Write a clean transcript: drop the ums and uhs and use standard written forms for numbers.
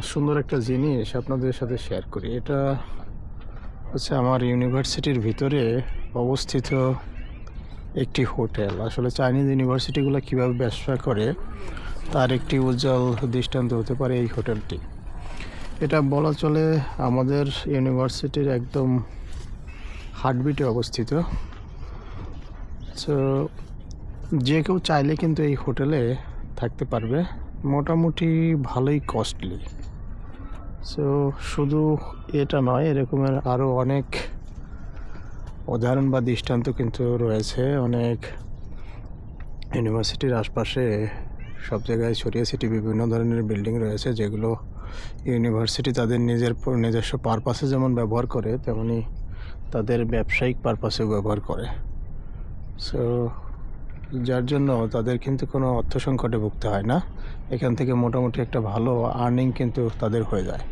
সুন্দর একটা জিনিস আপনাদের সাথে শেয়ার করি। এটা হচ্ছে আমার ইউনিভার্সিটির ভিতরে অবস্থিত একটি হোটেল। আসলে চাইনিজ ইউনিভার্সিটিগুলো কীভাবে ব্যবসা করে তার একটি উজ্জ্বল দৃষ্টান্ত হতে পারে এই হোটেলটি। এটা বলা চলে আমাদের ইউনিভার্সিটির একদম হার্টবিটে অবস্থিত। সো যে কেউ চাইলে কিন্তু এই হোটেলে থাকতে পারবে, মোটামুটি ভালোই কস্টলি। সো শুধু এটা নয়, এরকমের আরও অনেক উদাহরণ বা দৃষ্টান্ত কিন্তু রয়েছে। অনেক ইউনিভার্সিটির আশপাশে সব জায়গায় ছড়িয়ে ছিটিয়ে বিভিন্ন ধরনের বিল্ডিং রয়েছে, যেগুলো ইউনিভার্সিটি তাদের নিজস্ব পারপাসে যেমন ব্যবহার করে, তেমনি তাদের ব্যবসায়িক পারপাসেও ব্যবহার করে। সো যার জন্য তাদের কিন্তু কোনো অর্থ সংকটে ভুগতে হয় না। এখান থেকে মোটামুটি একটা ভালো আর্নিং কিন্তু তাদের হয়ে যায়।